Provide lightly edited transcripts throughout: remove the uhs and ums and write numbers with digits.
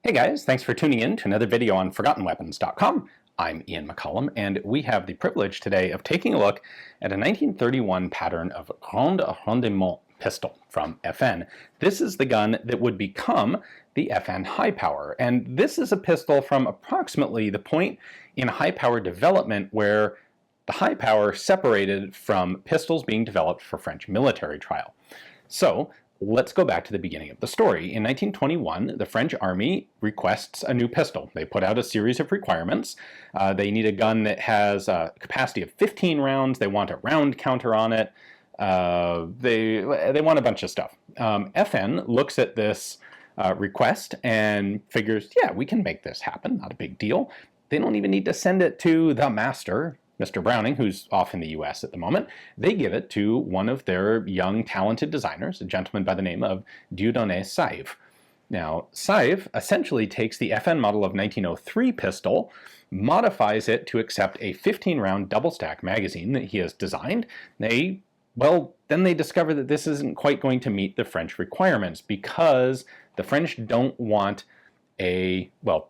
Hey guys, thanks for tuning in to another video on ForgottenWeapons.com. I'm Ian McCollum, and we have the privilege today of taking a look at a 1931 pattern of Grande Rendement pistol from FN. This is the gun that would become the FN High Power, and this is a pistol from approximately the point in high power development where the high power separated from pistols being developed for French military trial. So, let's go back to the beginning of the story. In 1921, the French Army requests a new pistol. They put out a series of requirements. They need a gun that has a capacity of 15 rounds. They want a round counter on it. They want a bunch of stuff. FN looks at this request and figures, yeah, we can make this happen. Not a big deal. They don't even need to send it to the master, Mr. Browning, who's off in the US at the moment. They give it to one of their young, talented designers, a gentleman by the name of Dieudonné Saive. Now, Saive essentially takes the FN model of 1903 pistol, modifies it to accept a 15-round double-stack magazine that he has designed. Then they discover that this isn't quite going to meet the French requirements because the French don't want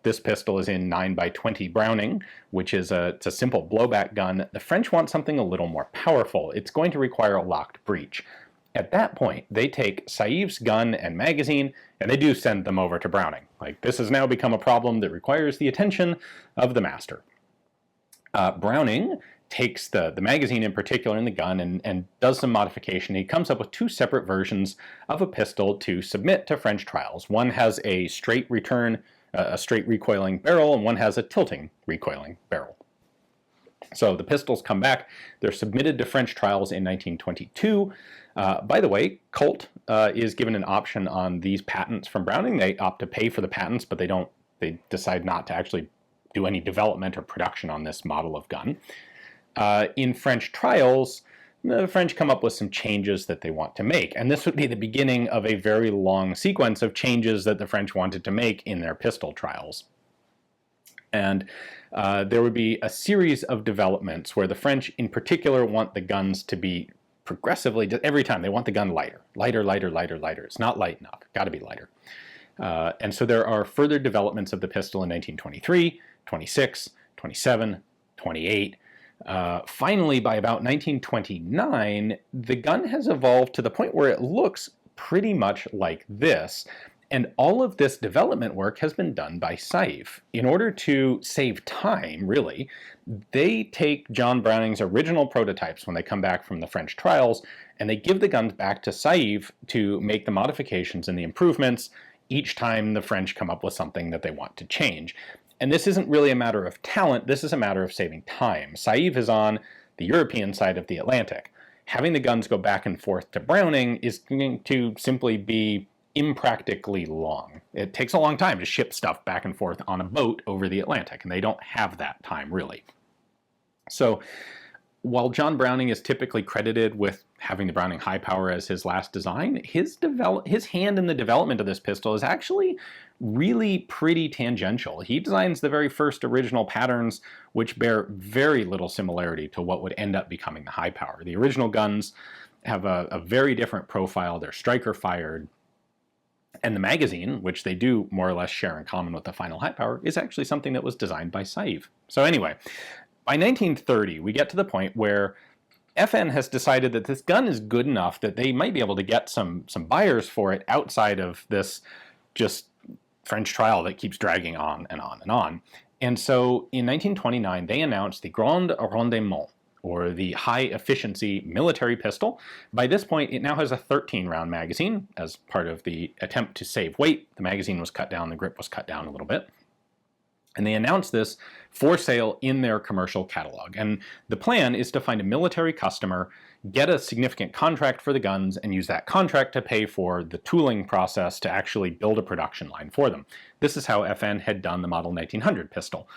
this pistol is in 9x20 Browning, which is it's a simple blowback gun. The French want something a little more powerful. It's going to require a locked breech. At that point, they take Saive's gun and magazine, and they do send them over to Browning. This has now become a problem that requires the attention of the master. Browning takes the magazine in particular and the gun and does some modification. He comes up with two separate versions of a pistol to submit to French trials. One has a straight return, a straight recoiling barrel, and one has a tilting recoiling barrel. So the pistols come back. They're submitted to French trials in 1922. By the way, Colt is given an option on these patents from Browning. They opt to pay for the patents, but they decide not to actually do any development or production on this model of gun. In French trials, the French come up with some changes that they want to make, and this would be the beginning of a very long sequence of changes that the French wanted to make in their pistol trials. And there would be a series of developments where the French in particular want the guns to be progressively, every time they want the gun lighter. Lighter, lighter, lighter, lighter. It's not light enough. Got to be lighter. And so there are further developments of the pistol in 1923, 26, 27, 28. Finally, by about 1929, the gun has evolved to the point where it looks pretty much like this. And all of this development work has been done by Saive. In order to save time, really, they take John Browning's original prototypes when they come back from the French trials, and they give the guns back to Saive to make the modifications and the improvements each time the French come up with something that they want to change. And this isn't really a matter of talent, this is a matter of saving time. Saive is on the European side of the Atlantic. Having the guns go back and forth to Browning is going to simply be impractically long. It takes a long time to ship stuff back and forth on a boat over the Atlantic, and they don't have that time, really. So, while John Browning is typically credited with having the Browning High Power as his last design, his hand in the development of this pistol is actually really pretty tangential. He designs the very first original patterns, which bear very little similarity to what would end up becoming the High Power. The original guns have a very different profile. They're striker fired. And the magazine, which they do more or less share in common with the final High Power, is actually something that was designed by Saive. So anyway, by 1930, we get to the point where FN has decided that this gun is good enough that they might be able to get some buyers for it outside of this just French trial that keeps dragging on and on and on. And so in 1929, they announced the Grande Rendement, or the high-efficiency military pistol. By this point, it now has a 13-round magazine. As part of the attempt to save weight, the magazine was cut down, the grip was cut down a little bit. And they announced this for sale in their commercial catalog. And the plan is to find a military customer, get a significant contract for the guns, and use that contract to pay for the tooling process to actually build a production line for them. This is how FN had done the Model 1900 pistol.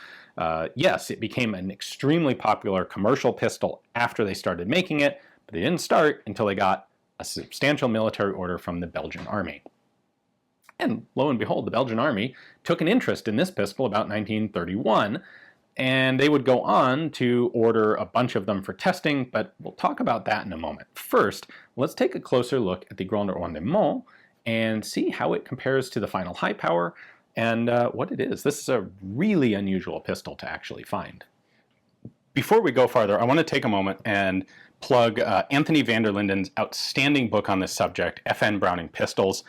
Yes, it became an extremely popular commercial pistol after they started making it, but they didn't start until they got a substantial military order from the Belgian Army. And lo and behold, the Belgian Army took an interest in this pistol about 1931, and they would go on to order a bunch of them for testing, but we'll talk about that in a moment. First, let's take a closer look at the Grande Rendement and see how it compares to the final High Power, and what it is. This is a really unusual pistol to actually find. Before we go farther, I want to take a moment and plug Anthony van der Linden's outstanding book on this subject, FN Browning Pistols.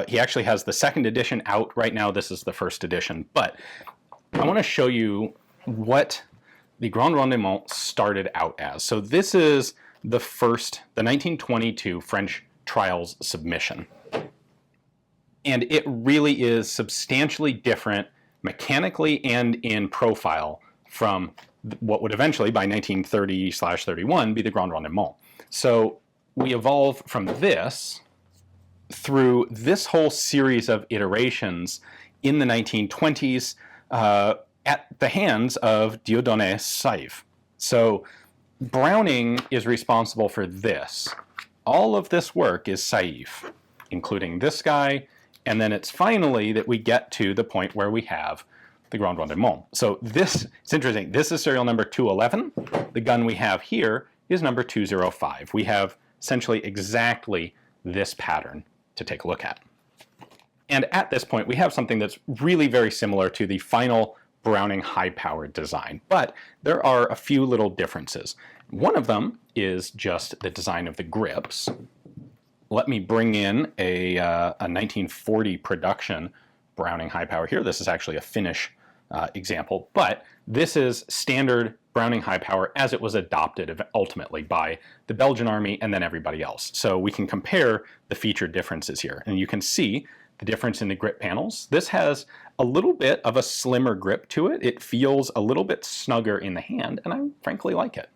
He actually has the second edition out right now. This is the first edition, but I want to show you what the Grand Rendement started out as. So this is the 1922 French trials submission. And it really is substantially different mechanically and in profile from what would eventually, by 1930/31, be the Grand Rendement. So we evolve from this through this whole series of iterations in the 1920s at the hands of Dieudonné Saive. So Browning is responsible for this. All of this work is Saive, including this guy, and then it's finally that we get to the point where we have the Grand Rendement. So this, it's interesting, this is serial number 211. The gun we have here is number 205. We have essentially exactly this pattern to take a look at. And at this point, we have something that's really very similar to the final Browning high-powered design, but there are a few little differences. One of them is just the design of the grips. Let me bring in a 1940 production Browning high power here. This is actually a Finnish example, but this is standard Browning high power as it was adopted ultimately by the Belgian Army and then everybody else. So we can compare the feature differences here, and you can see the difference in the grip panels. This has a little bit of a slimmer grip to it. It feels a little bit snugger in the hand, and I frankly like it.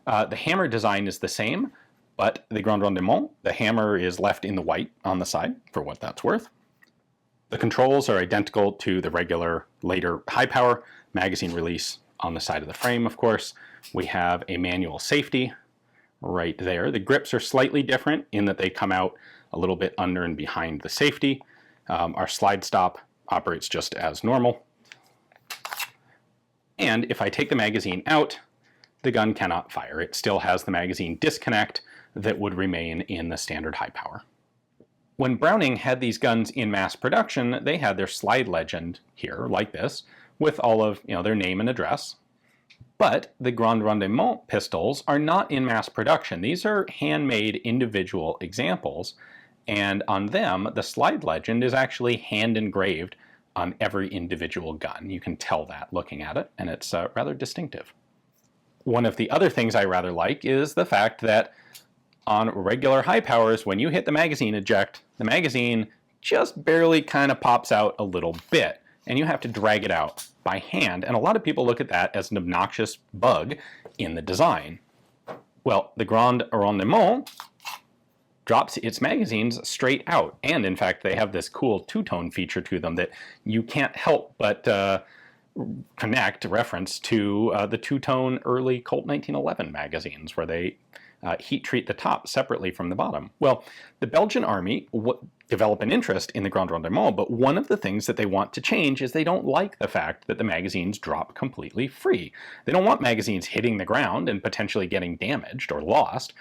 The hammer design is the same, but the Grand Rendement, the hammer is left in the white on the side, for what that's worth. The controls are identical to the regular, later high-power magazine release on the side of the frame, of course. We have a manual safety right there. The grips are slightly different in that they come out a little bit under and behind the safety. Our slide stop operates just as normal. And if I take the magazine out, the gun cannot fire. It still has the magazine disconnect that would remain in the standard high power. When Browning had these guns in mass production, they had their slide legend here, like this, with all of their name and address. But the Grand Rendement pistols are not in mass production. These are handmade individual examples, and on them, the slide legend is actually hand engraved on every individual gun. You can tell that looking at it, and it's rather distinctive. One of the other things I rather like is the fact that on regular high powers, when you hit the magazine eject, the magazine just barely kind of pops out a little bit, and you have to drag it out by hand. And a lot of people look at that as an obnoxious bug in the design. Well, the Grand Rendement drops its magazines straight out, and in fact, they have this cool two-tone feature to them that you can't help but reference to the two-tone early Colt 1911 magazines, where they heat treat the top separately from the bottom. Well, the Belgian Army develop an interest in the Grand Rendement, but one of the things that they want to change is they don't like the fact that the magazines drop completely free. They don't want magazines hitting the ground and potentially getting damaged or lost,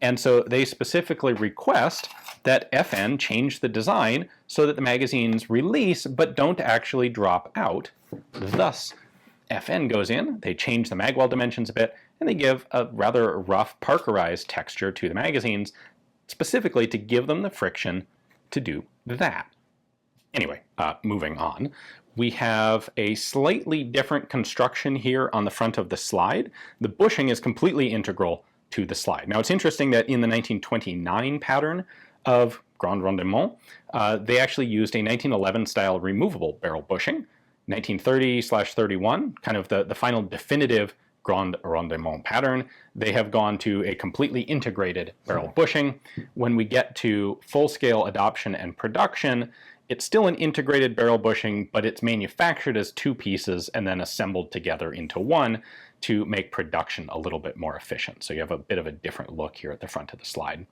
and so they specifically request that FN change the design so that the magazines release but don't actually drop out. Thus, FN goes in, they change the magwell dimensions a bit, and they give a rather rough parkerized texture to the magazines, specifically to give them the friction to do that. Anyway, moving on. We have a slightly different construction here on the front of the slide. The bushing is completely integral to the slide. Now, it's interesting that in the 1929 pattern of Grand Rendement, they actually used a 1911 style removable barrel bushing. 1930/31, kind of the final definitive Grand Rendement pattern, they have gone to a completely integrated barrel bushing. When we get to full-scale adoption and production, it's still an integrated barrel bushing, but it's manufactured as two pieces and then assembled together into one to make production a little bit more efficient. So you have a bit of a different look here at the front of the slide.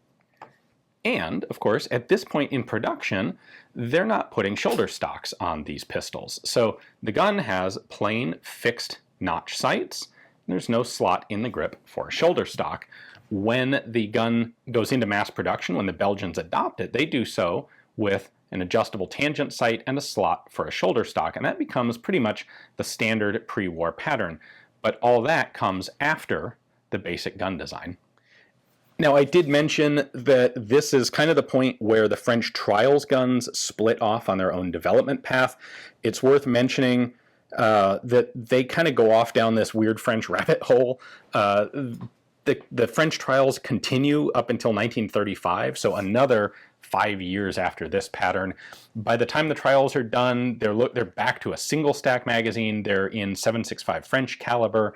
And, of course, at this point in production, they're not putting shoulder stocks on these pistols. So the gun has plain fixed notch sights. There's no slot in the grip for a shoulder stock. When the gun goes into mass production, when the Belgians adopt it, they do so with an adjustable tangent sight, and a slot for a shoulder stock, and that becomes pretty much the standard pre-war pattern. But all that comes after the basic gun design. Now, I did mention that this is kind of the point where the French trials guns split off on their own development path. It's worth mentioning that they kind of go off down this weird French rabbit hole. The French trials continue up until 1935, so another 5 years after this pattern. By the time the trials are done, they're back to a single stack magazine. They're in 7.65 French caliber.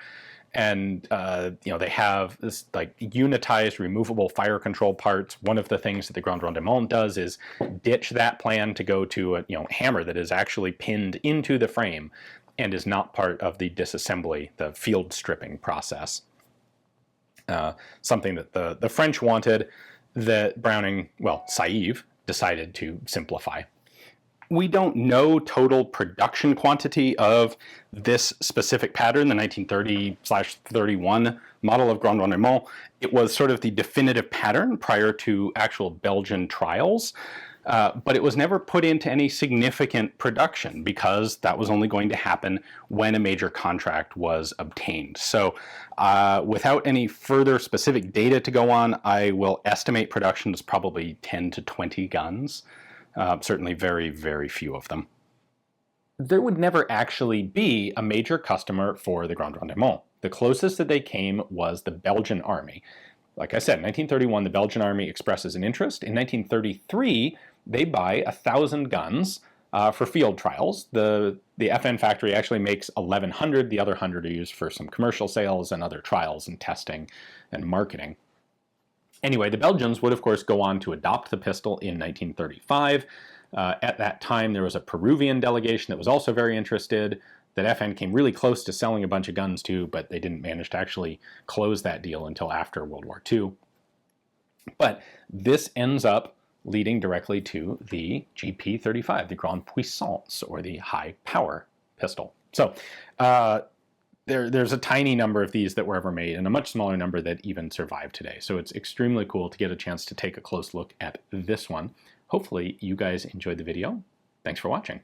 And they have this like unitized removable fire control parts. One of the things that the Grande Rendement does is ditch that plan to go to a hammer that is actually pinned into the frame and is not part of the disassembly, the field stripping process. Something that the French wanted, that Saive decided to simplify. We don't know total production quantity of this specific pattern, the 1930/31 model of Grande Rendement. It was sort of the definitive pattern prior to actual Belgian trials, but it was never put into any significant production because that was only going to happen when a major contract was obtained. So without any further specific data to go on, I will estimate production is probably 10 to 20 guns. Certainly very, very few of them. There would never actually be a major customer for the Grande Rendement. The closest that they came was the Belgian Army. Like I said, in 1931, the Belgian Army expresses an interest. In 1933, they buy 1,000 guns for field trials. The FN factory actually makes 1,100. The other 100 are used for some commercial sales and other trials and testing and marketing. Anyway, the Belgians would, of course, go on to adopt the pistol in 1935. At that time, there was a Peruvian delegation that was also very interested, that FN came really close to selling a bunch of guns to, but they didn't manage to actually close that deal until after World War II. But this ends up leading directly to the GP35, the Grande Puissance, or the high power pistol. So there's a tiny number of these that were ever made and a much smaller number that even survive today. So it's extremely cool to get a chance to take a close look at this one. Hopefully you guys enjoyed the video. Thanks for watching.